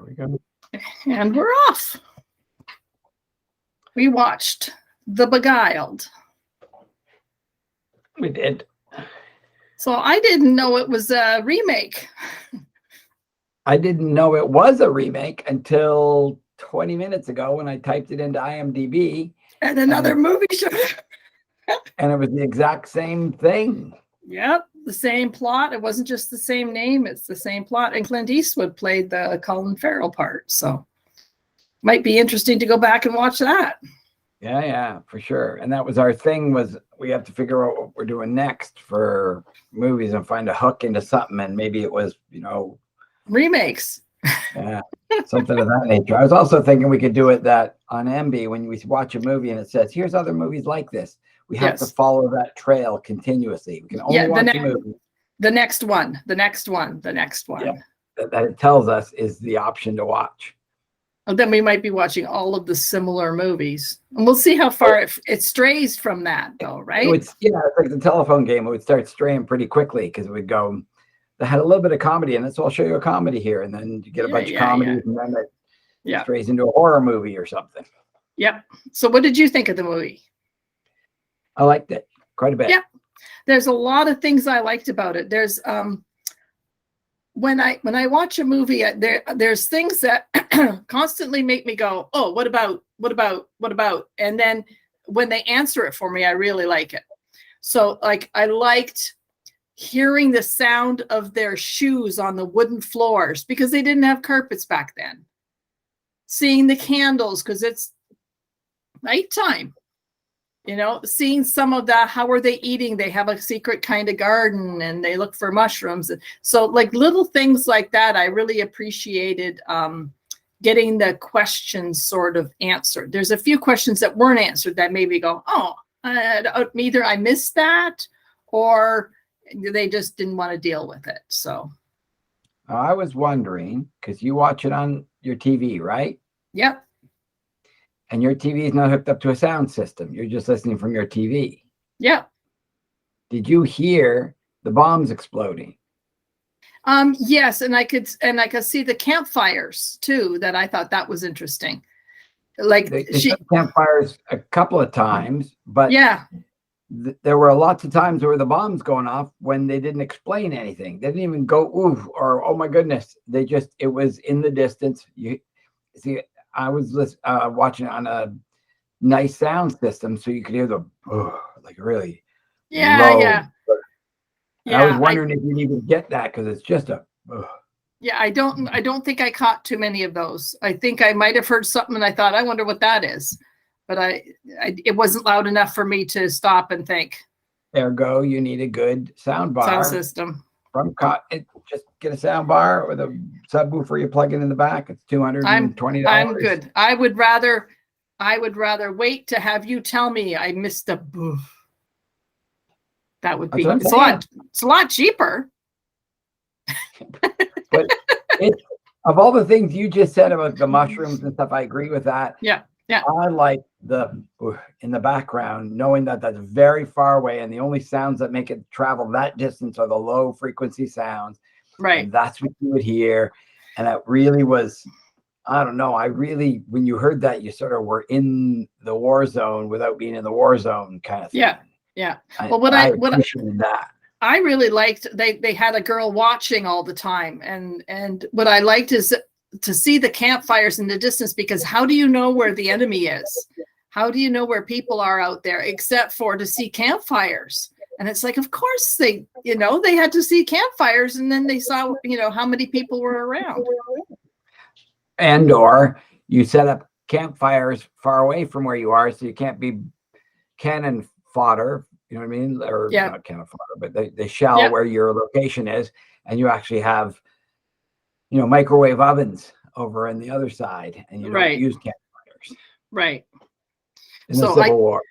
we go. And we're off. We watched The Beguiled. We did. So I didn't know it was a remake. I didn't know it was a remake until 20 minutes ago when I typed it into IMDb. And another movie show. And it was the exact same thing. Yep, the same plot. It wasn't just the same name. It's the same plot. And Clint Eastwood played the Colin Farrell part. So might be interesting to go back and watch that. Yeah, for sure. And that was our thing, was we have to figure out what we're doing next for movies and find a hook into something. And maybe it was, remakes. Yeah, something of that nature. I was also thinking we could do it that on MB, when we watch a movie and it says, here's other movies like this. We have to follow that trail continuously. We can only watch a movie. The next one. Yeah, that it tells us is the option to watch. Well, then we might be watching all of the similar movies. And we'll see how far it strays from that, though, right? It's like the telephone game. It would start straying pretty quickly because it would go, that had a little bit of comedy in it, so I'll show you a comedy here. And then you get a bunch of comedies, and then it strays into a horror movie or something. Yep. So what did you think of the movie? I liked it quite a bit. Yeah. There's a lot of things I liked about it. There's when I watch a movie, there's things that constantly make me go, oh, what about? And then when they answer it for me, I really like it. So like I liked hearing the sound of their shoes on the wooden floors because they didn't have carpets back then. Seeing the candles because it's nighttime. Seeing some of that, how are they eating? They have a secret kind of garden and they look for mushrooms. So like little things like that, I really appreciated getting the questions sort of answered. There's a few questions that weren't answered that made me go, oh, either I missed that or they just didn't want to deal with it. So I was wondering, because you watch it on your TV, right? Yep. And your TV is not hooked up to a sound system. You're just listening from your TV. Yeah. Did you hear the bombs exploding? Yes, and I could see the campfires too. That I thought that was interesting. Like they campfires a couple of times, but there were lots of times where the bombs going off when they didn't explain anything. They didn't even go ooh or oh my goodness. It was in the distance. You see. I was watching it on a nice sound system, so you could hear the like really low. I was wondering if you'd even get that because it's just a. I don't think I caught too many of those. I think I might have heard something and I thought, I wonder what that is, but it wasn't loud enough for me to stop and think. Ergo, you need a good sound system. Just get a sound bar with a subwoofer you plug in the back. It's $220. I'm good. I would rather wait to have you tell me I missed a boof. That would be it's a lot cheaper. But of all the things you just said about the mushrooms and stuff, I agree with that. Yeah. I like the in the background, knowing that that's very far away, and the only sounds that make it travel that distance are the low frequency sounds. Right. And that's what you would hear. And that really was, I don't know. When you heard that, you sort of were in the war zone without being in the war zone kind of thing. Yeah. Well, I appreciated that. I really liked, they had a girl watching all the time. And what I liked is to see the campfires in the distance, because how do you know where the enemy is? How do you know where people are out there except for to see campfires? And it's like, of course they had to see campfires, and then they saw, how many people were around. And or you set up campfires far away from where you are, so you can't be cannon fodder, you know what I mean? Or not cannon fodder, but they shell where your location is, and you actually have microwave ovens over on the other side, and you don't use campfires. Right. In the Civil War.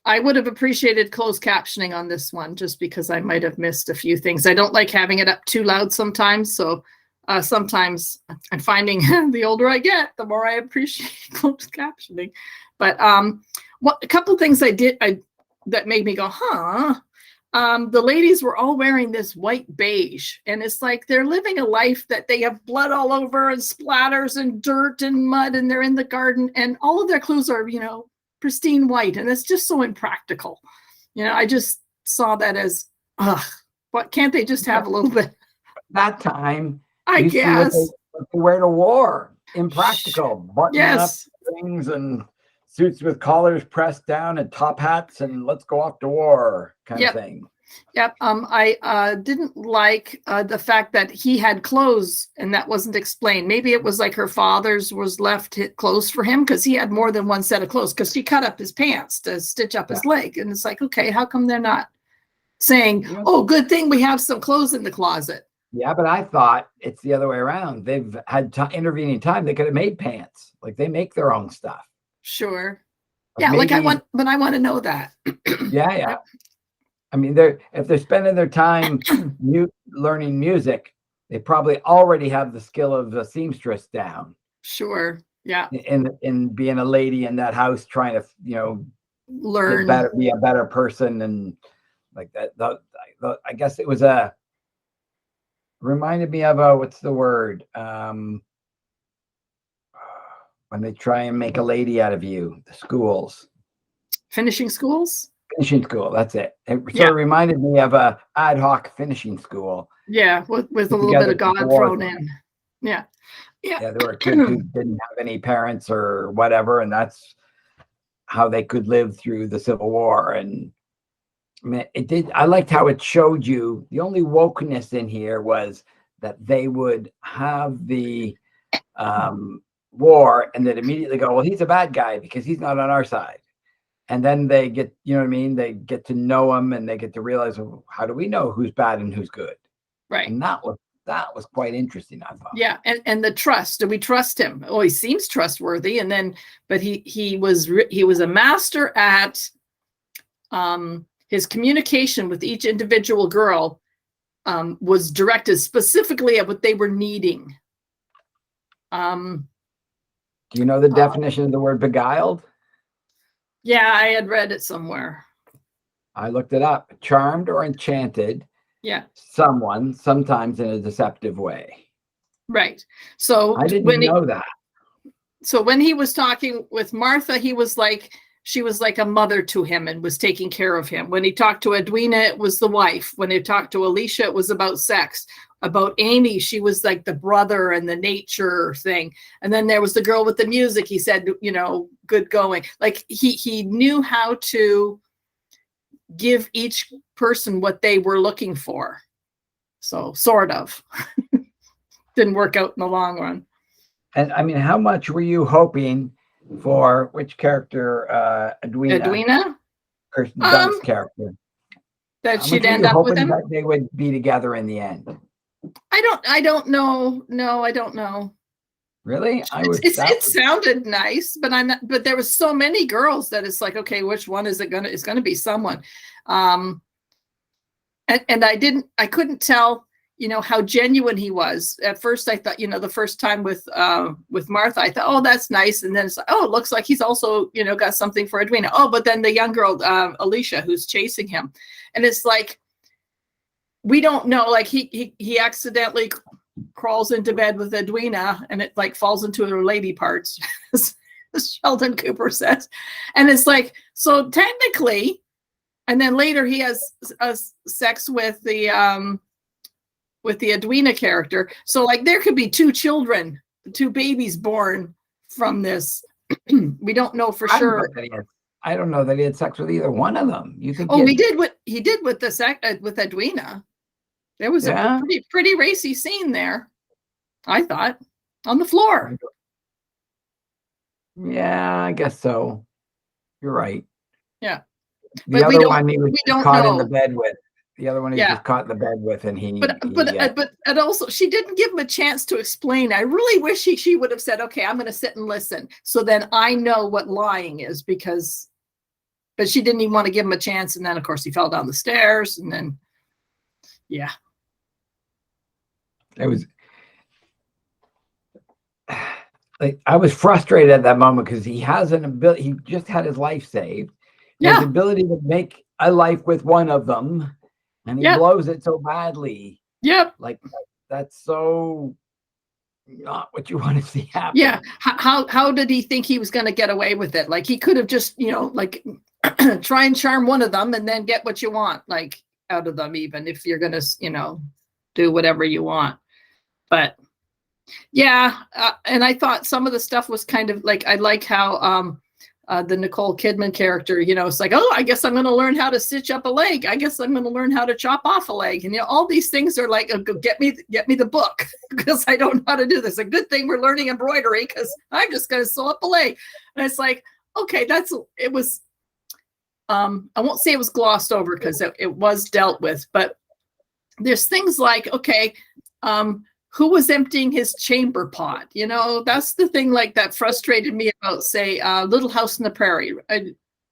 I would have appreciated closed captioning on this one, just because I might have missed a few things. I don't like having it up too loud sometimes. So sometimes I'm finding the older I get, the more I appreciate closed captioning. But a couple things I did that made me go, huh? the ladies were all wearing this white beige, and it's like they're living a life that they have blood all over and splatters and dirt and mud, and they're in the garden, and all of their clothes are, pristine white, and it's just so impractical. I just saw that as, what, can't they just have a little bit? That time, I guess. What they wear to war, impractical, button up things and suits with collars pressed down and top hats, and let's go off to war kind of thing. Yep. I didn't like the fact that he had clothes and that wasn't explained. Maybe it was like her father's was left clothes for him, because he had more than one set of clothes, because she cut up his pants to stitch up his leg. And it's like, okay, how come they're not saying, oh, good thing we have some clothes in the closet? Yeah, but I thought it's the other way around. They've had intervening time. They could have made pants. Like, they make their own stuff. Sure. Yeah, maybe, I want to know that. Yeah. I mean, if they're spending their time learning music, they probably already have the skill of a seamstress down. Sure. Yeah. In being a lady in that house, trying to, learn, be a better person, and like that. I guess it was reminded me of what's the word? When they try and make a lady out of you, the schools. Finishing schools? Finishing school, that's it. It sort of reminded me of a ad hoc finishing school. Yeah, with a little bit of God thrown in. Yeah. There were kids who didn't have any parents or whatever, and that's how they could live through the Civil War. And I mean, I liked how it showed you the only wokeness in here was that they would have the war and then immediately go, well, he's a bad guy because he's not on our side. And then they get, they get to know him, and they get to realize, well, how do we know who's bad and who's good? Right. And that was quite interesting, I thought. Yeah, and the trust. Do we trust him? Oh, he seems trustworthy, but he was a master at his communication with each individual girl was directed specifically at what they were needing. Do you know the definition of the word beguiled? Yeah, I had read it somewhere. I looked it up. Charmed or enchanted. Yeah. Someone, sometimes in a deceptive way. Right. So I didn't know that. So when he was talking with Martha, she was like a mother to him and was taking care of him. When he talked to Edwina, it was the wife. When he talked to Alicia, it was about sex. About Amy, she was like the brother and the nature thing. And then there was the girl with the music. He said, good going. Like he knew how to give each person what they were looking for. So sort of. Didn't work out in the long run. And I mean, how much were you hoping for which character, Edwina? Kirsten Dunst's character. That she'd end up with him? That they would be together in the end. I don't know. No, I don't know. Really? It sounded nice, but there was so many girls that it's like, okay, which one is it gonna? It's gonna be someone. And I couldn't tell, how genuine he was. At first I thought, the first time with Martha, I thought, oh, that's nice. And then it's like, oh, it looks like he's also, got something for Edwina. Oh, but then the young girl, Alicia, who's chasing him. And it's like, we don't know, like he accidentally crawls into bed with Edwina and it like falls into her lady parts, as Sheldon Cooper says. And it's like, so technically, and then later he has sex with the Edwina character. So like there could be two babies born from this. We don't know for sure. I don't know that he had sex with either one of them. You think? Oh, he did with Edwina. There was a pretty racy scene there, I thought, on the floor. Yeah, I guess so. You're right. Yeah. The other one he was caught in the bed with. The other one he was just caught in the bed with, and but also she didn't give him a chance to explain. I really wish she would have said, "Okay, I'm going to sit and listen," so then I know what lying is, but she didn't even want to give him a chance. And then, of course, he fell down the stairs, and then, yeah. It was like I was frustrated at that moment because he has an ability. He just had his life saved. His ability to make a life with one of them, and he blows it so badly. Yep. Like, that's so not what you want to see happen. Yeah. How did he think he was going to get away with it? Like, he could have just, like try and charm one of them and then get what you want, like, out of them, even if you're going to, do whatever you want. But yeah. And I thought some of the stuff was kind of like, I like how, the Nicole Kidman character, it's like, oh, I guess I'm going to learn how to stitch up a leg. I guess I'm going to learn how to chop off a leg. And, all these things are like, get me the book, because I don't know how to do this. A good thing we're learning embroidery, because I'm just going to sew up a leg. And it's like, okay, it was, I won't say it was glossed over, because it was dealt with, but there's things like, okay, who was emptying his chamber pot? That's the thing, like, that frustrated me about, say, Little House on the Prairie.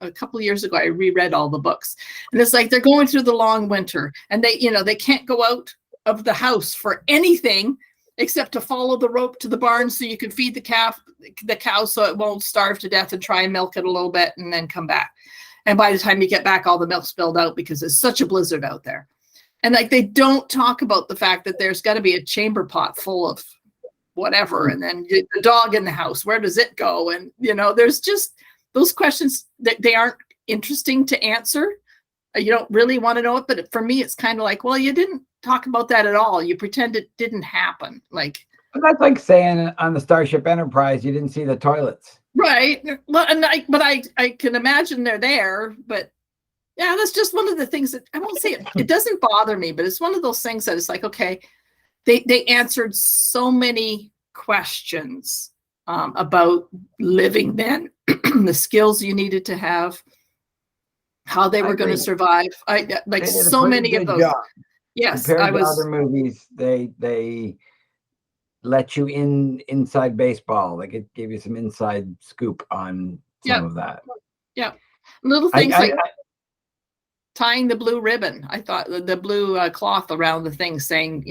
A couple of years ago, I reread all the books, and it's like they're going through the long winter, and they can't go out of the house for anything except to follow the rope to the barn so you can feed the cow so it won't starve to death, and try and milk it a little bit and then come back. And by the time you get back, all the milk spilled out because it's such a blizzard out there. And like, they don't talk about the fact that there's got to be a chamber pot full of whatever. And then the dog in the house, where does it go? And, there's just those questions that they aren't interesting to answer. You don't really want to know it. But for me, it's kind of like, well, you didn't talk about that at all. You pretend it didn't happen. Like, that's like saying on the Starship Enterprise, you didn't see the toilets. Right. Well, but I can imagine they're there, but yeah, that's just one of the things that I won't say it doesn't bother me, but it's one of those things that it's like, okay, they answered so many questions about living then, the skills you needed to have, how they were going to survive. I like so many of those. Job. Yes, compared to other movies, they let you inside baseball. Like, it gave you some inside scoop on some of that. Yeah, little things tying the blue ribbon. I thought the blue cloth around the thing saying,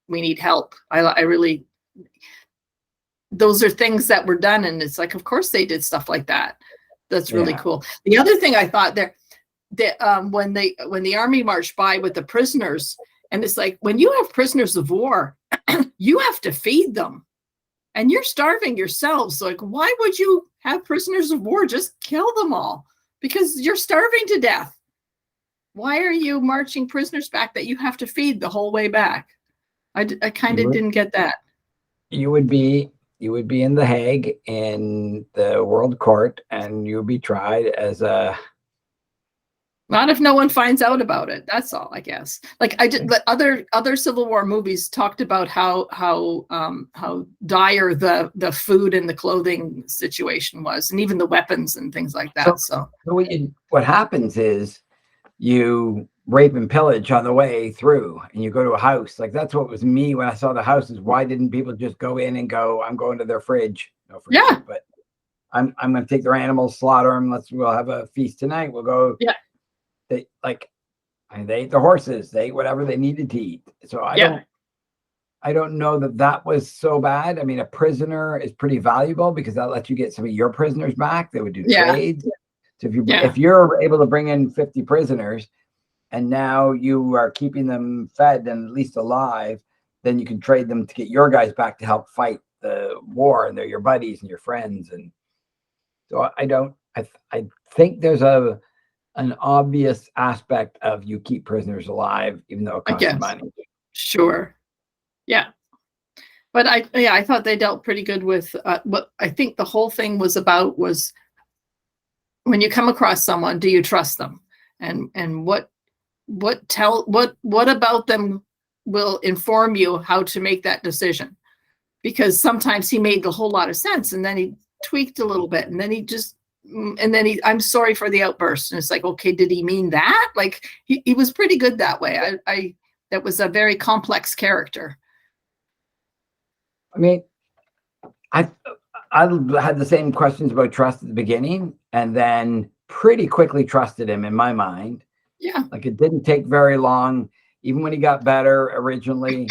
we need help. I really, those are things that were done. And it's like, of course they did stuff like that. That's really cool. The other thing I thought there, that when the army marched by with the prisoners, and it's like, when you have prisoners of war, you have to feed them, and you're starving yourselves. So, like, why would you have prisoners of war? Just kill them all, because you're starving to death. Why are you marching prisoners back that you have to feed the whole way back? I kind of didn't get that. You would be in The Hague in the World Court, and you would be tried as a. Not if no one finds out about it. That's all, I guess. Like, but other Civil War movies talked about how dire the food and the clothing situation was, and even the weapons and things like that. So what happens is you rape and pillage on the way through, and you go to a house. Like, that's what was me when I saw the houses. Why didn't people just go in and go, I'm going to their fridge? No fridge, but I'm going to take their animals, slaughter them. We'll have a feast tonight. We'll go. Yeah. They ate the horses. They ate whatever they needed to eat. So I don't know that was so bad. I mean, a prisoner is pretty valuable, because that lets you get some of your prisoners back. They would do trades. So if you're able to bring in 50 prisoners, and now you are keeping them fed and at least alive, then you can trade them to get your guys back to help fight the war, and they're your buddies and your friends. And so I think there's an obvious aspect of you keep prisoners alive, even though it costs money. Sure. Yeah. But I thought they dealt pretty good with what I think the whole thing was about was, when you come across someone, do you trust them? And what about them will inform you how to make that decision? Because sometimes he made a whole lot of sense, and then he tweaked a little bit, and then I'm sorry for the outburst. And it's like, okay, did he mean that? Like, he was pretty good that way. That was a very complex character. I mean, I had the same questions about trust at the beginning, and then pretty quickly trusted him in my mind. Yeah. Like, it didn't take very long. Even when he got better originally,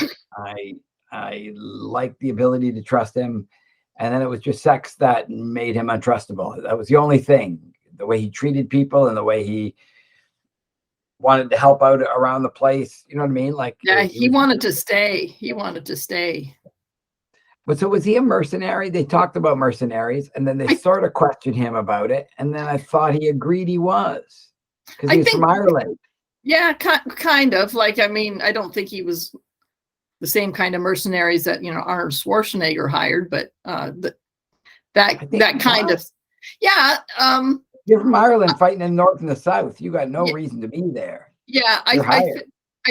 I liked the ability to trust him. And then it was just sex that made him untrustable. That was the only thing. The way he treated people, and the way he wanted to help out around the place. You know what I mean? Like, yeah, he wanted to stay. He wanted to stay. But so was he a mercenary? They talked about mercenaries, and then they sort of questioned him about it. And then I thought he agreed he was, because he's from Ireland. Yeah, kind of. Like, I mean, I don't think he was the same kind of mercenaries that, you know, Arnold Schwarzenegger hired, but that kind of, yeah. You're from Ireland fighting in the north and the south. You got no reason to be there. Yeah, I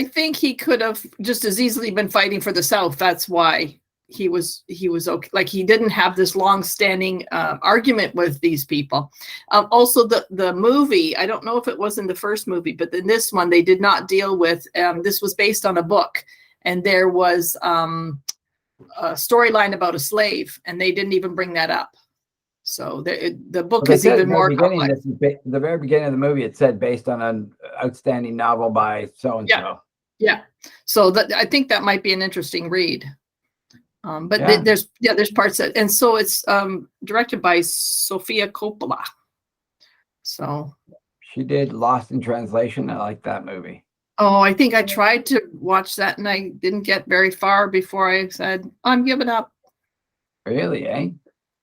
think he could have just as easily been fighting for the South. That's why he was okay. Like, he didn't have this long-standing argument with these people. Also, the movie, I don't know if it was in the first movie, but in this one they did not deal with. This was based on a book, and there was a storyline about a slave, and they didn't even bring that up. So the book is even more complex. The very beginning of the movie, it said based on an outstanding novel by so and so. Yeah. So I think that might be an interesting read. But there's parts that, and so it's directed by Sofia Coppola. So she did Lost in Translation. I like that movie. Oh, I think I tried to watch that and I didn't get very far before I said, I'm giving up. Really, eh?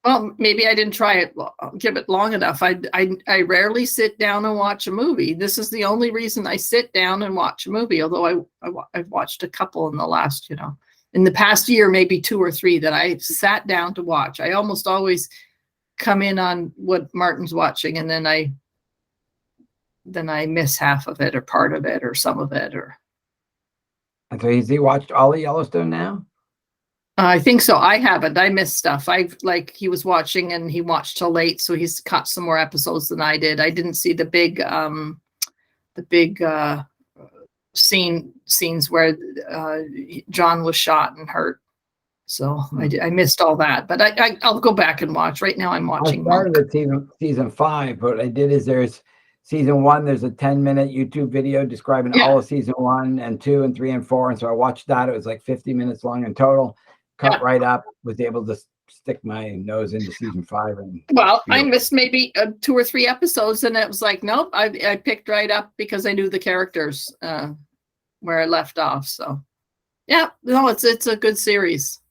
Well, maybe I didn't try it, give it long enough. I rarely sit down and watch a movie. This is the only reason I sit down and watch a movie, although I've watched a couple in the last, in the past year, maybe 2 or 3 that I sat down to watch. I almost always come in on what Martin's watching, and then I miss half of it or part of it or some of it. And so has he watched all of Yellowstone now? I think so. I haven't. I missed stuff. He was watching and he watched till late, so he's caught some more episodes than I did. I didn't see the big scenes where John was shot and hurt. So I missed all that, but I'll go back and watch. Right now I'm watching. I started at season 5, but what I did is there's season 1, there's a 10-minute YouTube video describing all of season 1 and 2 and 3 and 4. And so I watched that. It was like 50 minutes long in total. Cut right up, was able to stick my nose into season 5. And I missed maybe 2 or 3 episodes, and it was like, nope, I picked right up because I knew the characters where I left off. So yeah, no, it's a good series.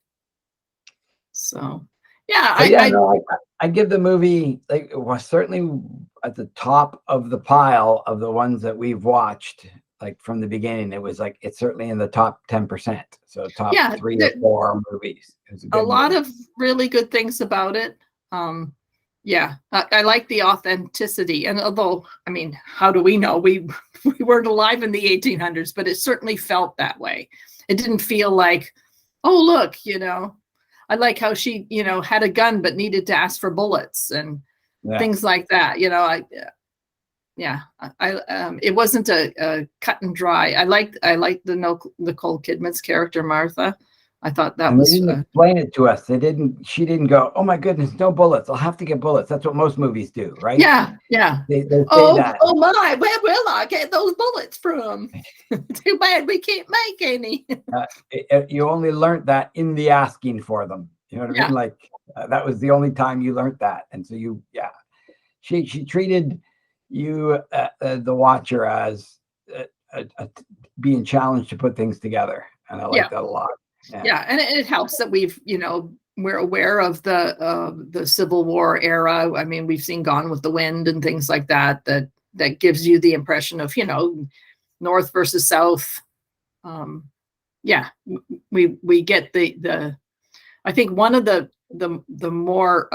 So I give the movie, like, it was certainly at the top of the pile of the ones that we've watched. Like from the beginning, it was like, it's certainly in the top 10%. So top 3 or 4 movies. A lot of really good things about it. I like the authenticity. And although, I mean, how do we know? We weren't alive in the 1800s, but it certainly felt that way. It didn't feel like, oh, look, I like how she, had a gun but needed to ask for bullets and things like that. It wasn't a cut and dry. I liked the Nicole Kidman's character, Martha. I thought that was. They didn't explain it to us. She didn't go, oh my goodness, no bullets. I'll have to get bullets. That's what most movies do, right? Yeah. They say that. Oh my, where will I get those bullets from? Too bad we can't make any. You only learned that in the asking for them. You know what I mean? Like that was the only time you learned that. And so she treated you, the watcher, as being challenged to put things together. And I like that a lot. And it helps that we're aware of the Civil War era. I mean, we've seen Gone with the Wind and things like that that gives you the impression of, North versus South. We get the I think one of the more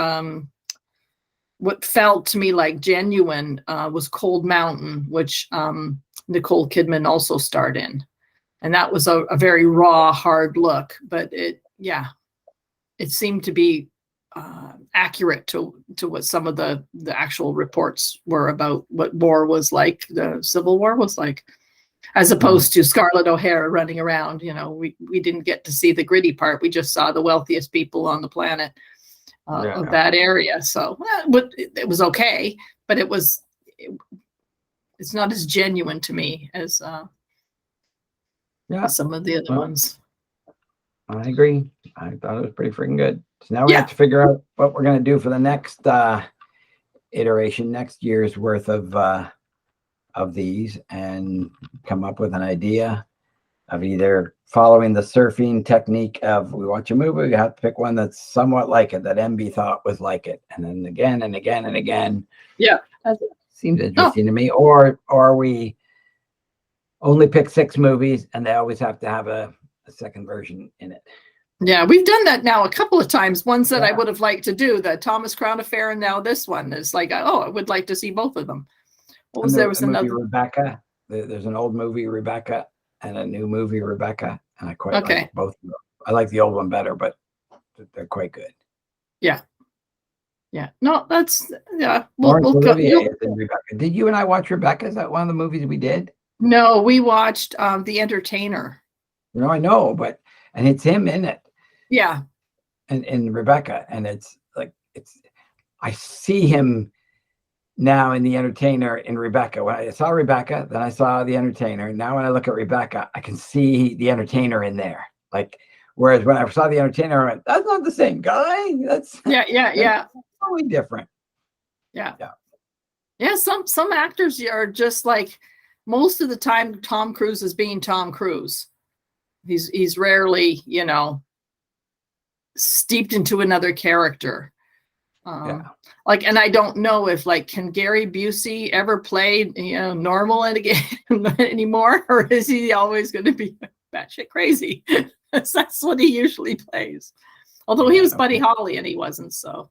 what felt to me like genuine was Cold Mountain, which Nicole Kidman also starred in. And that was a very raw, hard look, but it seemed to be accurate to what some of the actual reports were about what war was like, the Civil War was like, as opposed to Scarlett O'Hara running around. We didn't get to see the gritty part. We just saw the wealthiest people on the planet of that area. So it was okay, but it's not as genuine to me as some of the other ones. I agree. I thought it was pretty freaking good. So now we have to figure out what we're going to do for the next iteration, next year's worth of of these and come up with an idea of either following the surfing technique of we watch a movie, we have to pick one that's somewhat like it, that MB thought was like it, and then again and again and again. Yeah, that seems interesting to me. Or we only pick 6 movies and they always have to have a second version in it. Yeah, we've done that now a couple of times. Ones that I would have liked to do, the Thomas Crown Affair, and now this one is like, I would like to see both of them. What was there was another Rebecca. There's an old movie Rebecca and a new movie Rebecca, and I quite like both of them. I like the old one better, but they're quite good. Yeah. No, that's Olivier is in Rebecca. Did you and I watch Rebecca? Is that one of the movies we did? No, we watched The Entertainer. No, I know, and it's him in it. Yeah. And in Rebecca, and it's like I see him now in The Entertainer in Rebecca. When I saw Rebecca, then I saw The Entertainer. Now when I look at Rebecca, I can see The Entertainer in there. Like, whereas when I saw The Entertainer, I went, that's not the same guy. That's totally different. Yeah. Some actors are just like, most of the time Tom Cruise is being Tom Cruise. He's rarely, steeped into another character. Like, and I don't know if can Gary Busey ever play normal again anymore, or is he always going to be batshit crazy? That's what he usually plays. Although he was Buddy Holly and he wasn't, so.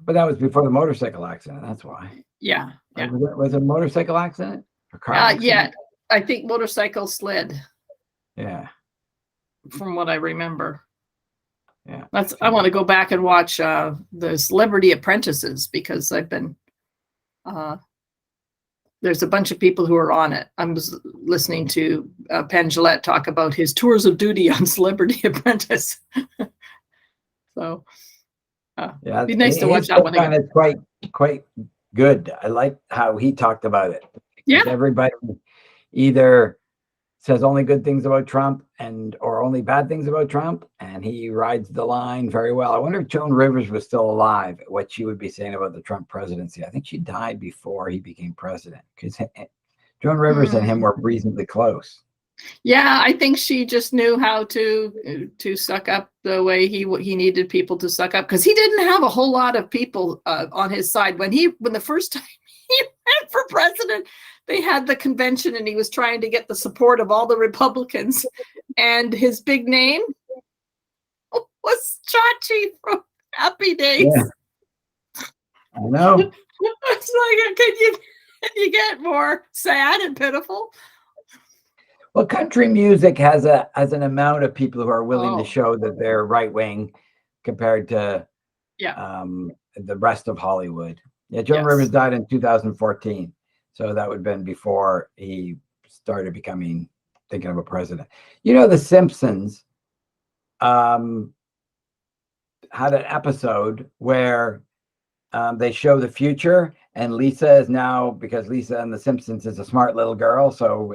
But that was before the motorcycle accident. That's why. Yeah. Was it a motorcycle accident? Or car accident? Yeah, I think motorcycle slid. Yeah. From what I remember. Yeah. I want to go back and watch the Celebrity Apprentices, because I've been there's a bunch of people who are on it. I was listening to Penn Jillette talk about his tours of duty on Celebrity Apprentice. So it'd be nice to watch that one again. It's quite good. I like how he talked about it. Yeah. Everybody either says only good things about Trump or only bad things about Trump, and he rides the line very well. I wonder if Joan Rivers was still alive, what she would be saying about the Trump presidency. I think she died before he became president, because Joan Rivers and him were reasonably close. Yeah, I think she just knew how to suck up the way he needed people to suck up, because he didn't have a whole lot of people on his side when the first time he ran for president. They had the convention and he was trying to get the support of all the Republicans, and his big name was Chachi from Happy Days. Yeah. I know. It's like, can you get more sad and pitiful? Well, country music has an amount of people who are willing to show that they're right wing compared to the rest of Hollywood. Yeah, Joan Rivers died in 2014. So that would have been before he started thinking of a president. The Simpsons had an episode where they show the future, and Lisa is now, because Lisa in The Simpsons is a smart little girl, so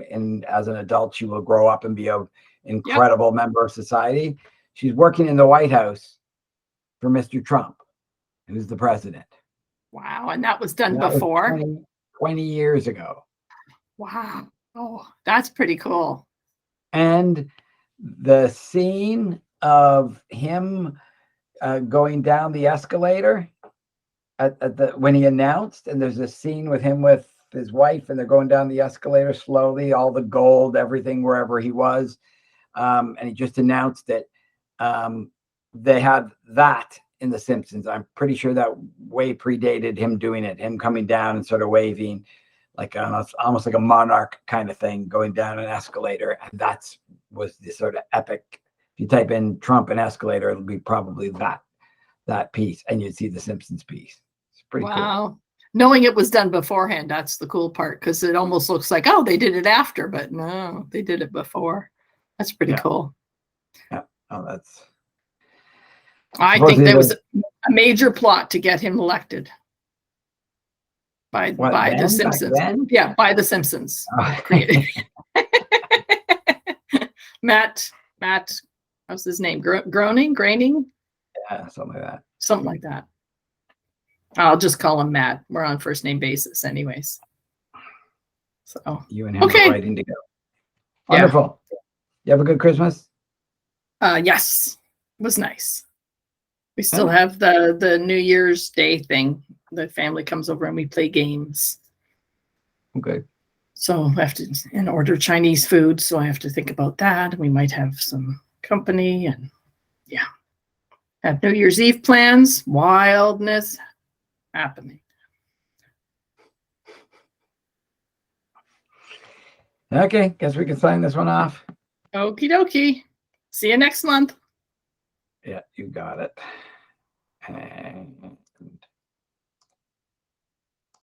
as an adult, she will grow up and be an incredible member of society. She's working in the White House for Mr. Trump, who's the president. Wow, and that was done before? 20 years ago. Wow. Oh, that's pretty cool. And the scene of him going down the escalator when he announced, and there's a scene with him with his wife, and they're going down the escalator slowly, all the gold, everything, wherever he was. And he just announced it. They had that in The Simpsons. I'm pretty sure that way predated him doing it, him coming down and sort of waving like almost like a monarch kind of thing, going down an escalator. And was the sort of epic. If you type in Trump and escalator, it'll be probably that piece, and you'd see the Simpsons piece. It's pretty cool. Knowing it was done beforehand, that's the cool part, because it almost looks like, they did it after, but no, they did it before. That's pretty cool. Yeah. Oh, I think there was a major plot to get him elected by the Simpsons. Yeah, by the Simpsons. Matt, what's his name? Groening? Yeah, something like that. Something like that. I'll just call him Matt. We're on first name basis anyways. So you and him are waiting to go. Yeah. Wonderful. You have a good Christmas? Yes, it was nice. We still have the New Year's Day thing. The family comes over and we play games. Okay. So I have to and order Chinese food. So I have to think about that. We might have some company and yeah. Have New Year's Eve plans. Wildness happening. Okay, guess we can sign this one off. Okie dokie. See you next month. Yeah, you got it.